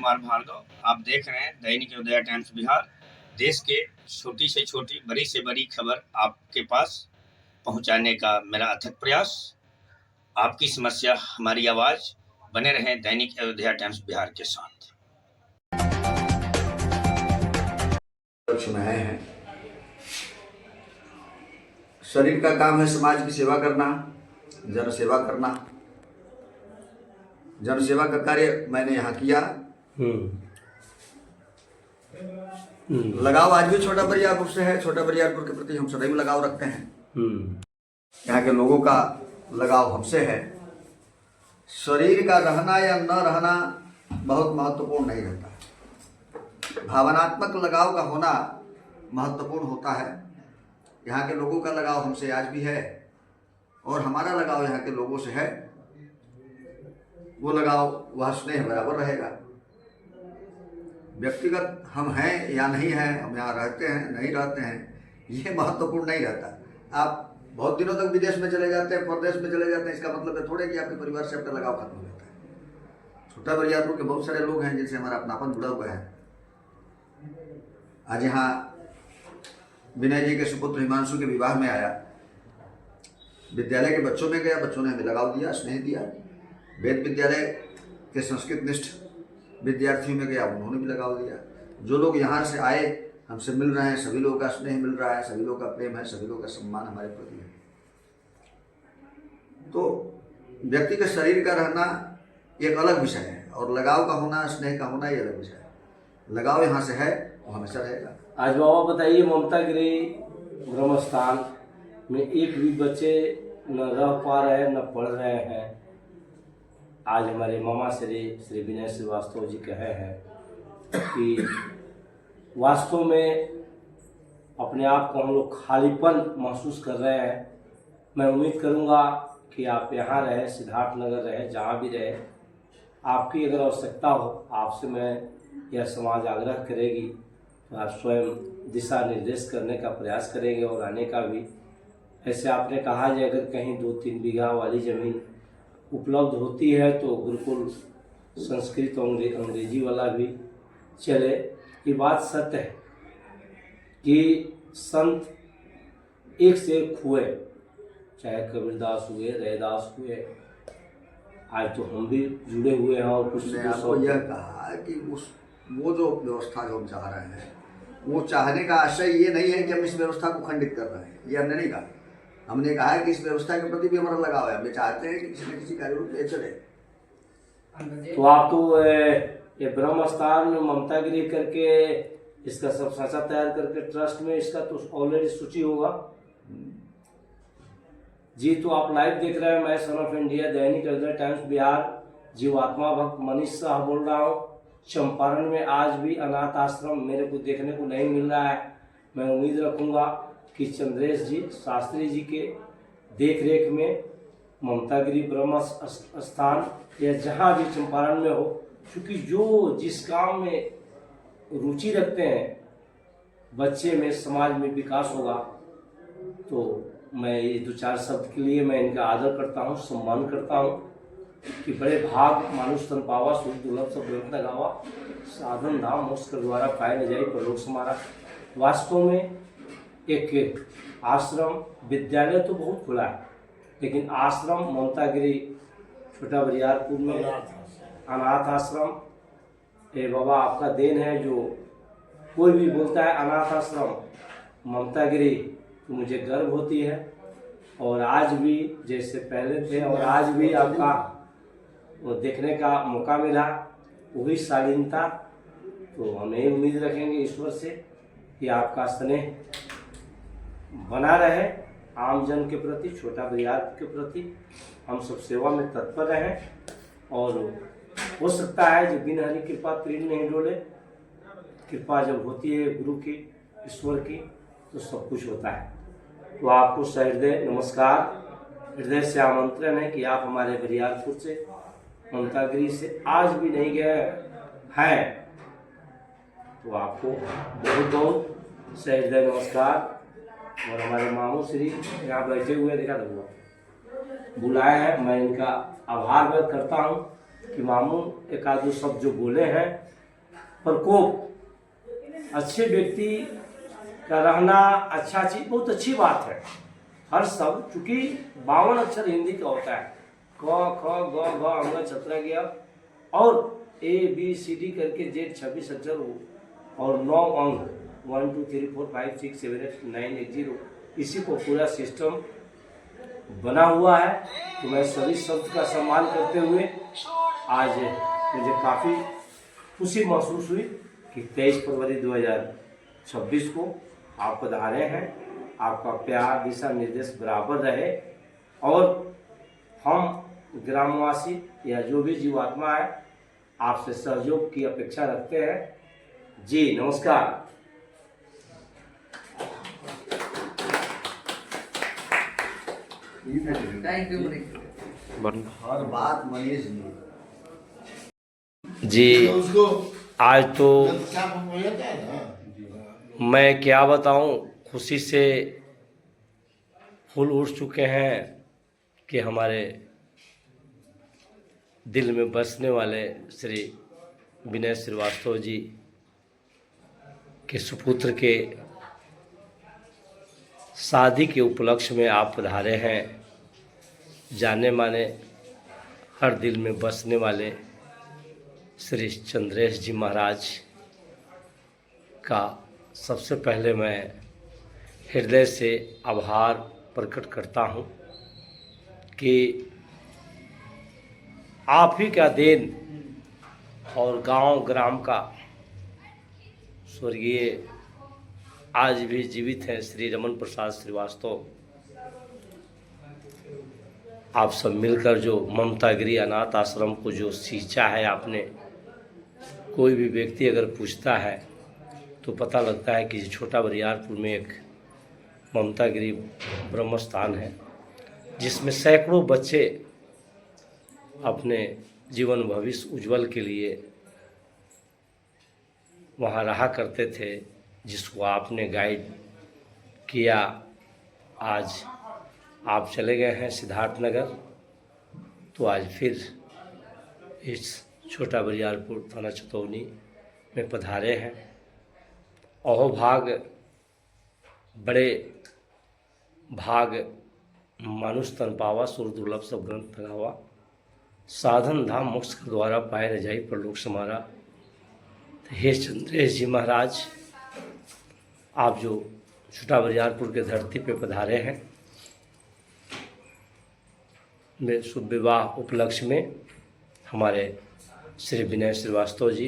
कुमार भार्गव। आप देख रहे हैं दैनिक उदय टाइम्स बिहार। देश के छोटी से छोटी, बड़ी से बड़ी खबर आपके पास पहुंचाने का मेरा अथक प्रयास। आपकी समस्या हमारी आवाज। बने रहें दैनिक अयोध्या टाइम्स बिहार के साथ। चुनाए हैं। शरीर का काम है समाज की सेवा करना, जन सेवा करना। जन सेवा का कार्य मैंने यहाँ किया। लगाव आज भी छोटा बरियारपुर से है। छोटा बरियारपुर के प्रति हम सदैव लगाव रखते हैं। यहाँ के लोगों का लगाव हमसे है। शरीर का रहना या न रहना बहुत महत्वपूर्ण नहीं रहता, भावनात्मक लगाव का होना महत्वपूर्ण होता है। यहाँ के लोगों का लगाव हमसे आज भी है और हमारा लगाव यहाँ के लोगों से है। वो लगाव, वह स्नेह बराबर रहेगा। व्यक्तिगत हम हैं या नहीं हैं, हम यहाँ रहते हैं नहीं रहते हैं, ये महत्वपूर्ण नहीं रहता। आप बहुत दिनों तक विदेश में चले जाते हैं, परदेश में चले जाते हैं, इसका मतलब है थोड़े कि आपके परिवार से अपना लगाव खत्म हो जाता है। छोटा बरियारपुर के बहुत सारे लोग हैं जिनसे हमारा अपनापन जुड़ा हुआ है। आज यहाँ विनय जी के सुपुत्र हिमांशु के विवाह में आया, विद्यालय के बच्चों में गया, बच्चों ने हमें लगाव दिया, स्नेह दिया। वेद विद्यालय के संस्कृत निष्ठ विद्यार्थियों में गया, उन्होंने भी लगाव दिया। जो लोग यहाँ से आए, हमसे मिल रहे हैं, सभी लोगों का स्नेह मिल रहा है, सभी लोगों का प्रेम है, सभी लोगों का सम्मान हमारे प्रति है। तो व्यक्ति के शरीर का रहना एक अलग विषय है और लगाव का होना, स्नेह का होना ये अलग विषय है। लगाव यहाँ से है, वो हमेशा रहेगा। आज बाबा बताइए, ममता गिरी ब्रह्म स्थान में एक भी बच्चे न रह पा रहे हैं, न पढ़ रहे हैं। आज हमारे मामा श्री विनय श्रीवास्तव जी कहे हैं कि वास्तव में अपने आप को हम लोग खालीपन महसूस कर रहे हैं। मैं उम्मीद करूंगा कि आप यहाँ रहे, सिद्धार्थ नगर रहे, जहाँ भी रहे, आपकी अगर आवश्यकता हो, आपसे मैं यह समाज आग्रह करेगी तो आप स्वयं दिशा निर्देश करने का प्रयास करेंगे और आने का भी। ऐसे आपने कहा कि अगर कहीं 2-3 बीघा वाली ज़मीन उपलब्ध होती है तो गुरुकुल संस्कृत और अंग्रेजी वाला भी चले। ये बात सत्य है कि संत एक से एक हुए, चाहे कबीरदास हुए, रैदास हुए, आज तो हम भी जुड़े हुए हैं। और कुछ ने आपको यह कहा कि वो जो व्यवस्था जो हम चाह रहे हैं, वो चाहने का आशय ये नहीं है कि हम इस व्यवस्था को खंडित कर रहे हैं, ये हमने नहीं कहा। हमने कहा है कि इस व्यवस्था के प्रति भी हमारा लगाव है। हम चाहते हैं कि किसी न किसी कार्य रूप में चले। तो आप तो ये ब्रह्म स्थान ममता गिरी करके इसका सब साँचा तैयार करके ट्रस्ट में इसका तो ऑलरेडी सूची होगा जी। तो आप लाइव देख रहे हैं, मैं son of India Dainik Ayodhya times Bihar, जीवात्मा भक्त मनीष शाह बोल रहा हूँ। चंपारण में आज भी अनाथ आश्रम मेरे को देखने को नहीं मिल रहा है। मैं उम्मीद रखूँगा कि चंद्रेश जी शास्त्री जी के देख रेख में ममता गिरी ब्रह्म स्थान या जहाँ भी चंपारण में हो, क्योंकि जो जिस काम में रुचि रखते हैं, बच्चे में, समाज में विकास होगा। तो मैं ये 2-4 शब्द के लिए मैं इनका आदर करता हूँ, सम्मान करता हूँ कि बड़े भाग मानुष तन पावा, सुख दुर्लभ सब प्रयत्न गावा, साधन धाम मोक्ष के द्वारा पाए न जाए परलोक समारा। वास्तव में एक आश्रम, विद्यालय तो बहुत खुला है, लेकिन आश्रम ममता गिरी छोटा बरियारपुर में अनाथ आश्रम, ये बाबा आपका देन है। जो कोई भी बोलता है अनाथ आश्रम ममता गिरी तो मुझे गर्व होती है। और आज भी जैसे पहले थे और आज भी आपका वो देखने का मौका मिला, वही शालीनता। तो हम यही उम्मीद रखेंगे ईश्वर से कि आपका स्नेह बना रहे आम जन के प्रति, छोटा बरियारपुर के प्रति। हम सब सेवा में तत्पर रहें और हो सकता है जब बिन हरि कृपा तीर नहीं डोले। कृपा जब होती है गुरु की, ईश्वर की, तो सब कुछ होता है। तो आपको सहृदय नमस्कार, हृदय से आमंत्रण है कि आप हमारे बरियारपुर से, ममता गिरी से आज भी नहीं गए हैं तो आपको बहुत बहुत सहृदय नमस्कार। और हमारे मामू श्री यहाँ बैठे हुए देखा था, बुलाए हैं, मैं इनका आभार व्यक्त करता हूँ कि मामू एक आध दो शब्द जो बोले हैं प्रकोप। अच्छे व्यक्ति का रहना अच्छा चीज, बहुत अच्छी बात है। हर शब्द, चूंकि 52 अक्षर हिंदी का होता है, क ख ग घ अंग छतरा गया, और ABCD करके जेड 26 अक्षर हो, और 9 अंक 1 2 3 4 5 6 7 8 9 1 0, इसी को पूरा सिस्टम बना हुआ है। तो मैं सभी शब्द का सम्मान करते हुए आज मुझे काफ़ी खुशी महसूस हुई कि 23 फरवरी 2026 को आप पधारे हैं। आपका प्यार, दिशा निर्देश बराबर रहे, और हम ग्रामवासी या जो भी जीवात्मा है आपसे सहयोग की अपेक्षा रखते हैं। जी नमस्कार। थैंक यू हर बात मनीष जी, आज तो मैं क्या बताऊं, खुशी से फूल उड़ चुके हैं कि हमारे दिल में बसने वाले श्री विनय श्रीवास्तव जी के सुपुत्र के शादी के उपलक्ष्य में आप पधारे हैं। जाने माने हर दिल में बसने वाले श्री चंद्रेश जी महाराज का सबसे पहले मैं हृदय से आभार प्रकट करता हूँ कि आप ही का देन और गांव ग्राम का स्वर्गीय आज भी जीवित हैं श्री रमन प्रसाद श्रीवास्तव, आप सब मिलकर जो ममतागिरी अनाथ आश्रम को जो सींचा है आपने। कोई भी व्यक्ति अगर पूछता है तो पता लगता है कि छोटा बरियारपुर में एक ममतागिरी ब्रह्म स्थान है, जिसमें सैकड़ों बच्चे अपने जीवन भविष्य उज्जवल के लिए वहाँ रहा करते थे, जिसको आपने गाइड किया। आज आप चले गए हैं सिद्धार्थनगर, तो आज फिर इस छोटा बरियारपुर थाना चतौनी में पधारे हैं। अहोभाग बड़े भाग मानुष तन पावा, सुर दुर्लभ सब ग्रंथ लगावा, साधन धाम मोक्ष के द्वारा पाए रजाई पर लोक समारा। हे चंद्रेश जी महाराज, आप जो छोटा बरियारपुर के धरती पे पधारे हैं, में शुभ विवाह उपलक्ष्य में हमारे श्री विनय श्रीवास्तव जी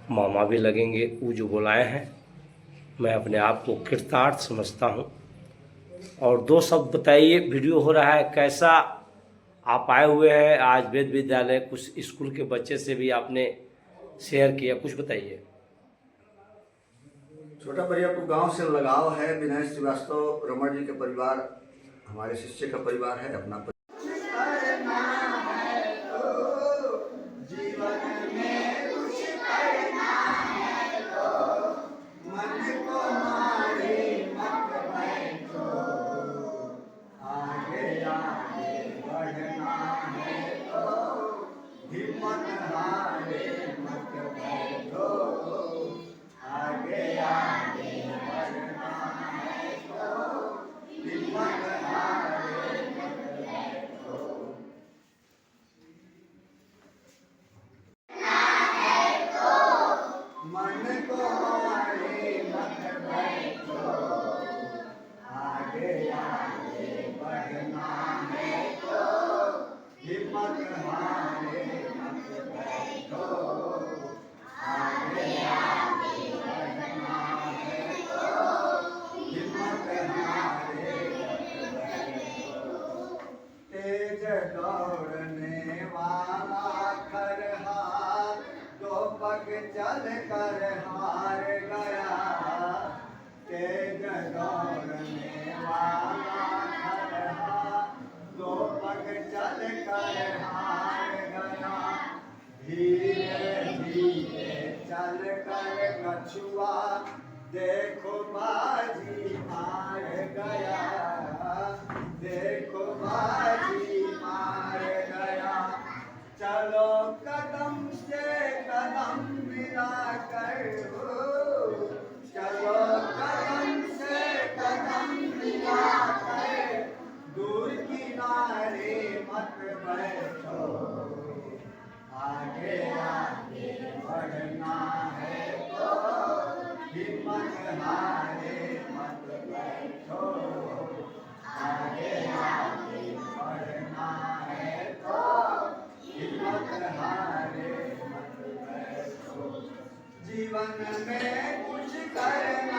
मामा भी लगेंगे, वो जो बुलाए हैं, मैं अपने आप को कृतार्थ समझता हूँ। और दो शब्द बताइए, वीडियो हो रहा है, कैसा आप आए हुए हैं आज वेद विद्यालय, कुछ स्कूल के बच्चे से भी आपने शेयर किया, कुछ बताइए। छोटा बरियारपुर गांव से लगाव है। विनय श्रीवास्तव रमन जी के परिवार हमारे शिष्य का परिवार है, अपना दौड़ने वाला खरहार दो पग चल कर हार गया। तेज दौड़ने वाला खरहार दो पग चल कर हार गया। धीरे धीरे चल कर कछुआ देखो बाजी हार गया। देखो बाजी मार गया। चलो कदम से कदम मिला जीवन में कुछ करना